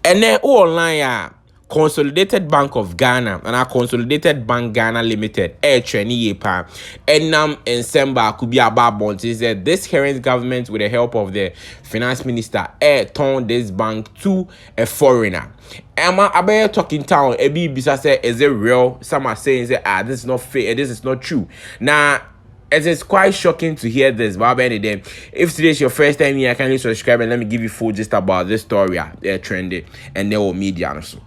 And then online Consolidated Bank of Ghana and our Consolidated Bank Ghana Limited training yepa and December could be about bonds. He said this current government with the help of the finance minister turned this bank to a foreigner. Emma Abe talking town Ebi Bisa say is it real? Some are saying say this is not fair, this is not true. Now it is quite shocking to hear this, but if today is your first time here, kindly subscribe and let me give you full gist about this story. Trendy and they will media also.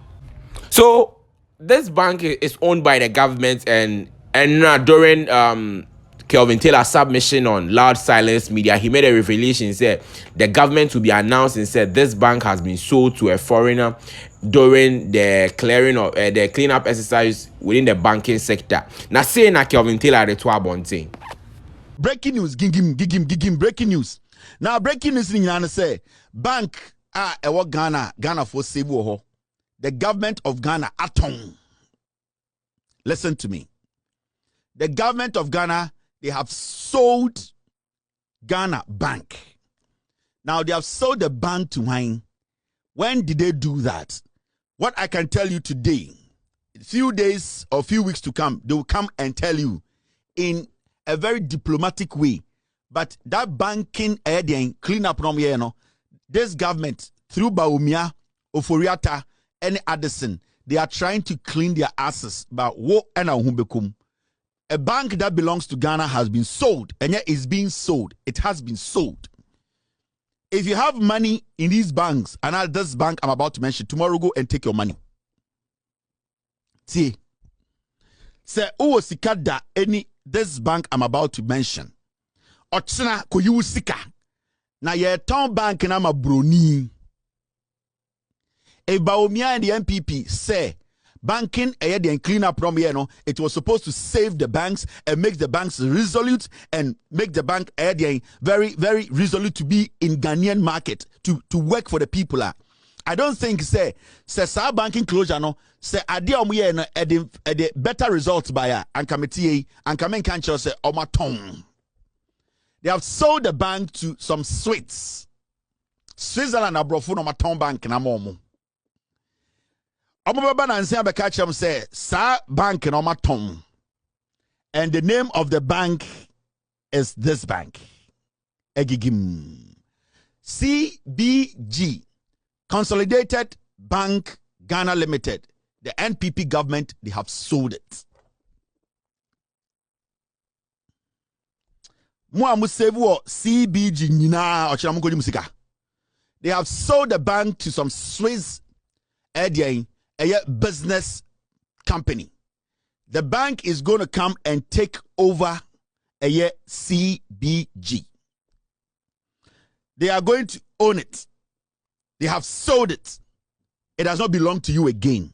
So this bank is owned by the government, and during Kelvin Taylor's submission on Loud Silence Media, he made a revelation. He said the government will be announced and said this bank has been sold to a foreigner during the clearing of the cleanup exercise within the banking sector. Now saying that Kelvin Taylor the two breaking news, gigim, breaking news. Now breaking news in say bank Ghana for save the government of Ghana atom. Listen to me. The government of Ghana, they have sold Ghana Bank. Now they have sold the bank to wine. When did they do that? What I can tell you today, a few days or few weeks to come, they will come and tell you in a very diplomatic way. But that banking clean up from here, this government through Baumia, Oforiata, and Addison, they are trying to clean their asses. But what and a bank that belongs to Ghana has been sold, and yet is being sold. It has been sold. If you have money in these banks, and at this bank I'm about to mention, tomorrow go and take your money. See, say sikada any this bank I'm about to mention. Ochina koyu sika. Na ye town bank na ma broni. Baumia and the MPP say banking and clean up from here, it was supposed to save the banks and make the banks resolute and make the bank very, very resolute to be in Ghanaian market to work for the people. I don't think say banking closure say idea the better results by and committee and come can't say omaton. They have sold the bank to some Swiss. Switzerland abrofo no maton bank na momo. Say sa bank in Omaton, and the name of the bank is this bank, Egigim CBG, Consolidated Bank Ghana Limited. The NPP government, they have sold it. CBG they have sold the bank to some Swiss a business company. The bank is going to come and take over a CBG. They are going to own it. They have sold it. It does not belong to you again.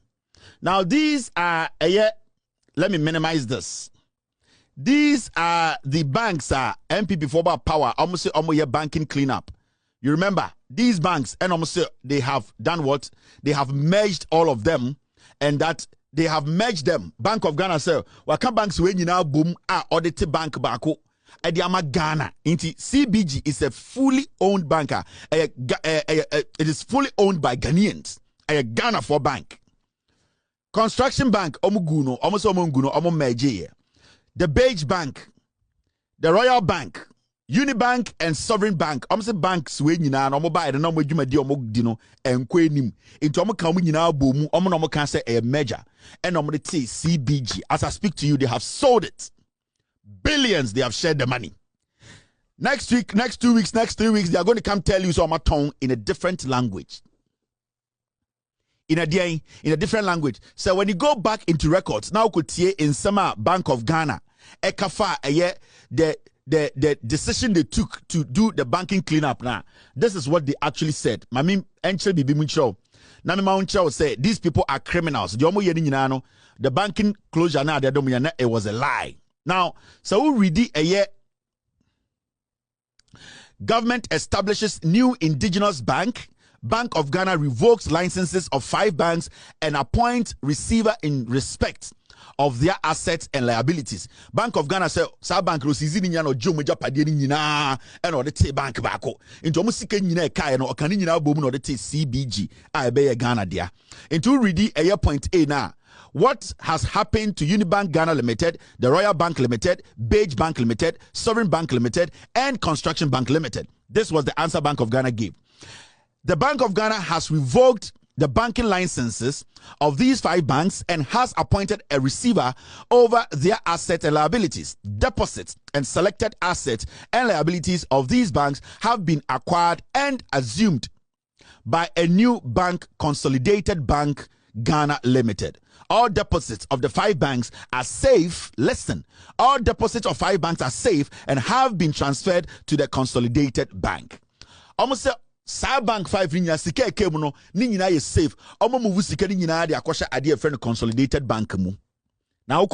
Now these are let me minimize this. These are the banks MPP for power. Almost say banking cleanup. You remember these banks, and almost they have done what? They have merged all of them, and that they have merged them. Bank of Ghana say, "Waka banks when you now boom audited bank bako." Ediama Ghana. Inti CBG is a fully owned banker. It is fully owned by Ghanaians. A Ghana for bank. Construction Bank, Omuguno, Omosomunguno, Omomeje. The Beige Bank, the Royal Bank, Unibank and Sovereign Bank. Almost banks when you know no buy the number you may do dino and quenim into omo now boom omo can say a major and CBG. As I speak to you, they have sold it. Billions they have shared the money. Next week, next 2 weeks, next 3 weeks, they are going to come tell you so my tongue in a different language. In a different language. So when you go back into records, now could see in Summer Bank of Ghana, Ekafa the decision they took to do the banking cleanup now. This is what they actually said. Mami enche bibi muncho. Nami mauncho say these people are criminals. The banking closure now it was a lie. Now, so we read a year. Government establishes new indigenous bank. Bank of Ghana revokes licenses of 5 banks and appoints receiver in respect of their assets and liabilities. Bank of Ghana say sa bank rosizi ni nyina no jomo japade ni nyina e no de te bank baako. Into omo sika nyina e kai no okani nyina bom no de te CBG a be ye Ghana dia. Into ready a point A now. What has happened to Unibank Ghana Limited, the Royal Bank Limited, Beige Bank Limited, Sovereign Bank Limited, and Construction Bank Limited? This was the answer Bank of Ghana gave. The Bank of Ghana has revoked the banking licenses of these 5 banks and has appointed a receiver over their assets and liabilities. Deposits and selected assets and liabilities of these banks have been acquired and assumed by a new bank, Consolidated Bank Ghana Limited. All deposits of the 5 banks are safe. Listen, all deposits of 5 banks are safe and have been transferred to the Consolidated Bank. Almost sa bank 5 ninya sika ekemu no ni nyina ye safe. Omo move sika ni nyina de akosha ade e friend Consolidated Bank mu. Now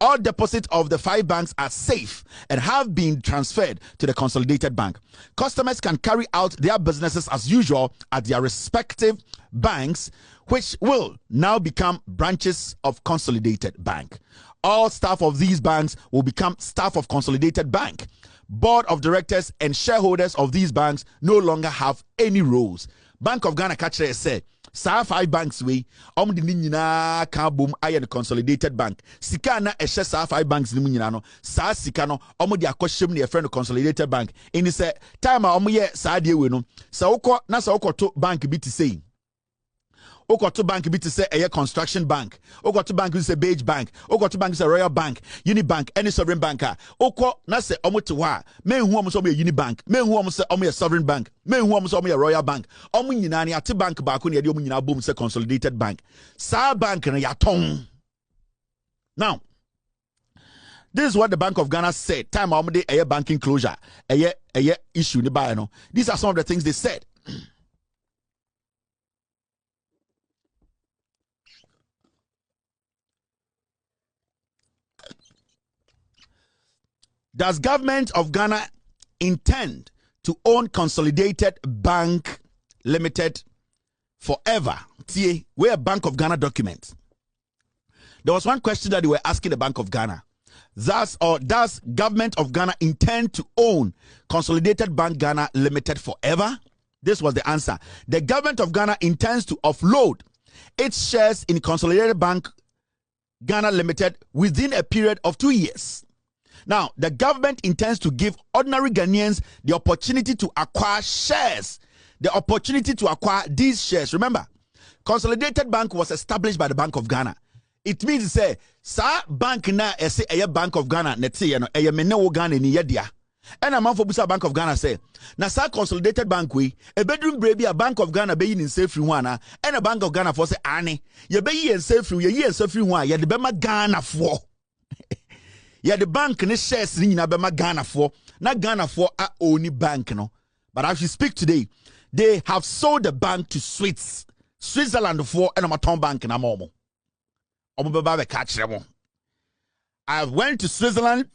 all deposits of the 5 banks are safe and have been transferred to the Consolidated Bank. Customers can carry out their businesses as usual at their respective banks, which will now become branches of Consolidated Bank. All staff of these banks will become staff of Consolidated Bank. Board of directors and shareholders of these banks no longer have any roles. Bank of Ghana catcher said, Sa 5 banks we the nyina ka boom aye Consolidated Bank. Sika na ehye sa 5 banks ni nyina no. Sa sika no de akohyem ne friend Consolidated Bank. Ini say time a ye sa de we no. Sa wokɔ to bank bi ti say. To bank bi to say a Construction Bank. To bank bi say Beige Bank. To bank say Royal Bank, Unibank, any Sovereign Banker. Na say to wa. Me hu omo so Unibank. Me hu omo say omo Sovereign Bank. Me hu omo so omo Royal Bank. Omo nyina ne ate bank ba ko ne de omo nyina bom say Consolidated Bank. Sa bank na ya ton. Now, this is what the Bank of Ghana said. Time omo de a banking closure. A issue ni ba no. These are some of the things they said. Does government of Ghana intend to own Consolidated Bank Limited forever? Where Bank of Ghana document? There was one question that they were asking the Bank of Ghana. Does government of Ghana intend to own Consolidated Bank Ghana Limited forever? This was the answer. The government of Ghana intends to offload its shares in Consolidated Bank Ghana Limited within a period of 2 years. Now, the government intends to give ordinary Ghanaians the opportunity to acquire shares. The opportunity to acquire these shares. Remember, Consolidated Bank was established by the Bank of Ghana. It means to say, sa bank na say a Bank of Ghana netse no e me ne wo Ghana ni yedia. And a man for Busa Bank of Ghana say, na sa Consolidated Bank we a bedroom baby a Bank of Ghana be in safe free one and a Bank of Ghana for say ane ye be in safe free ye safe free one ye the bema Ghana for. Yeah, the bank ne shares ni na bema Ghana for na Ghana for a only bank no. But as we speak today, they have sold the bank to Switzerland for and a bank na momo. I went to Switzerland.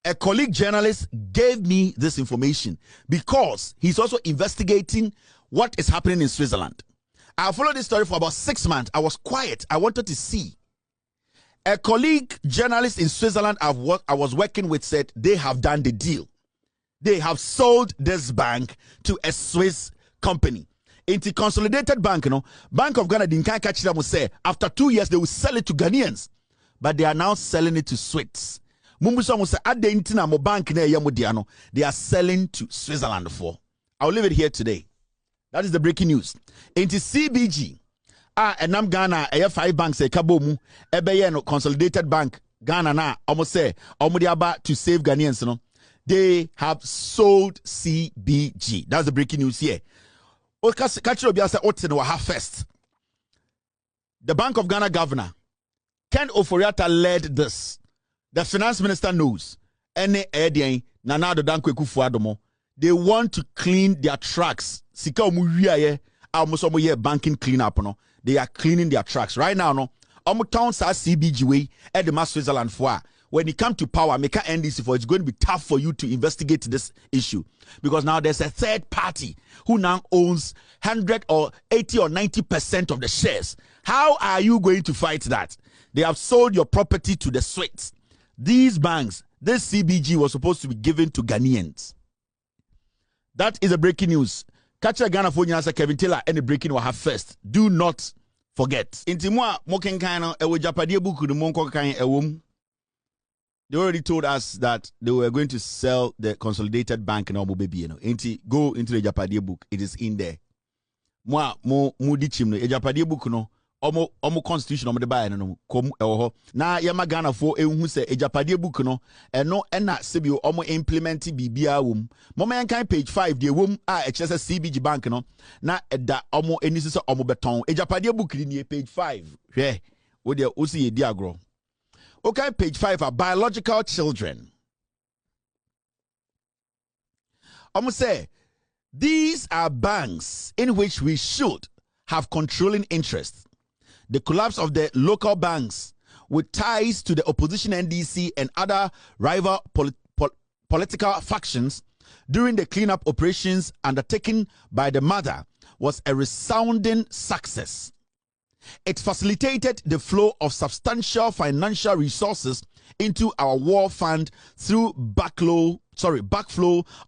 A colleague journalist gave me this information because he's also investigating what is happening in Switzerland. I followed this story for about 6 months. I was quiet. I wanted to see. A colleague journalist in Switzerland I was working with said they have done the deal. They have sold this bank to a Swiss company. Into Consolidated Bank, Bank of Ghana didn't catch them. Say after 2 years they will sell it to Ghanaians, but they are now selling it to Swiss. They are selling to Switzerland for. I'll leave it here today. That is the breaking news. Into CBG. And I'm Ghana, 5 banks, Kabomu, no Consolidated Bank, Ghana, na almost say, about to save Ghanaians, they have sold CBG. That's the breaking news here. First, the Bank of Ghana governor, Ken Oforiatta, led this. The finance minister knows. They want to clean their tracks. Banking cleanup. They are cleaning their tracks right now. No, town sa CBG way at the Switzerland for when it comes to power, make a NDC for it's going to be tough for you to investigate this issue because now there's a third party who now owns 100 or 80 or 90% of the shares. How are you going to fight that? They have sold your property to the Swiss. These banks, this CBG was supposed to be given to Ghanaians. That is a breaking news. Catch a Ghana for Kevin Taylor and the breaking will have first. Do not forget. Intimwa moken kind of Japadia book the monko kind of they already told us that they were going to sell the Consolidated Bank and all baby, you know. Go into the Japadia book. It is in there. Mo di chim no Japadia book no. Omo constitution omo de buy no kom ewo na yama Ghana for ehun se Japadia book no eno na sebio omo implement bibia wom mama yan page 5 de wom a echese CBG bank no na eda omo enisi se omo beton Japadia book ni page 5 hwe wo de osi ye di agro. Okay, page 5 are biological children. Almost say these are banks in which we should have controlling interest. The collapse of the local banks with ties to the opposition NDC and other rival political factions during the cleanup operations undertaken by the mother was a resounding success. It facilitated the flow of substantial financial resources into our war fund through backflow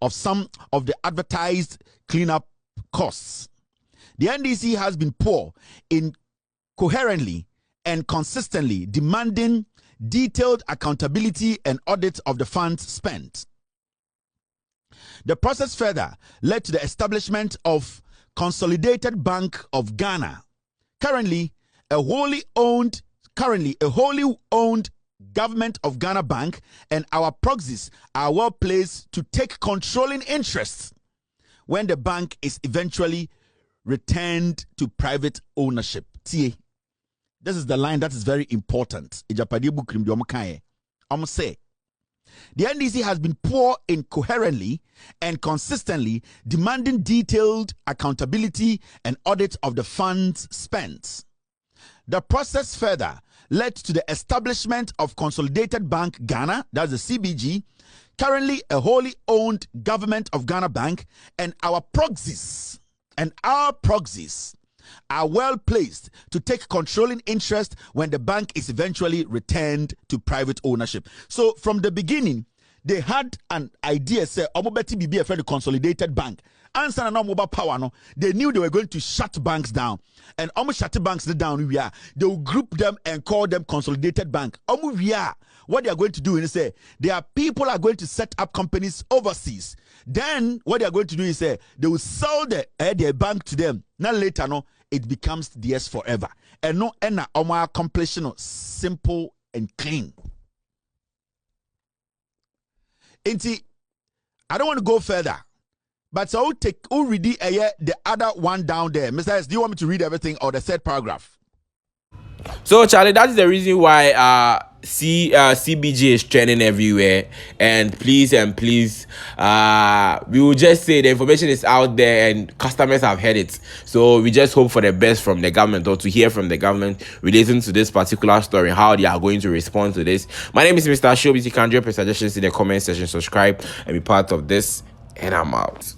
of some of the advertised cleanup costs. The NDC has been poor in coherently and consistently demanding detailed accountability and audit of the funds spent. The process further led to the establishment of Consolidated Bank of Ghana, currently a wholly owned government of Ghana bank, and our proxies are well placed to take controlling interests when the bank is eventually returned to private ownership. This is the line that is very important. Say the NDC has been poor in coherently and consistently demanding detailed accountability and audit of the funds spent. The process further led to the establishment of Consolidated Bank Ghana, that's the CBG, currently a wholly owned government of Ghana bank, and our proxies are well placed to take controlling interest when the bank is eventually returned to private ownership. So from the beginning, they had an idea, say, Omobeti BB a friend Consolidated Bank. Answer and mobile power, no. They knew they were going to shut banks down. And almost shut banks down, they will group them and call them Consolidated Bank. What they are going to do is say, their people are going to set up companies overseas. Then what they are going to do is say, they will sell their bank to them. Now later, no, it becomes theirs forever. And no, and our completion simple and clean. Inti, I don't want to go further, but so I'll read the other one down there. Mr. S, do you want me to read everything or the third paragraph? So Charlie, that is the reason why CBG is trending everywhere. And please, we will just say the information is out there and customers have heard it. So we just hope for the best from the government, or to hear from the government relating to this particular story, how they are going to respond to this. My name is Mr. Shobit. You can drop your suggestions in the comment section, subscribe, and be part of this. And I'm out.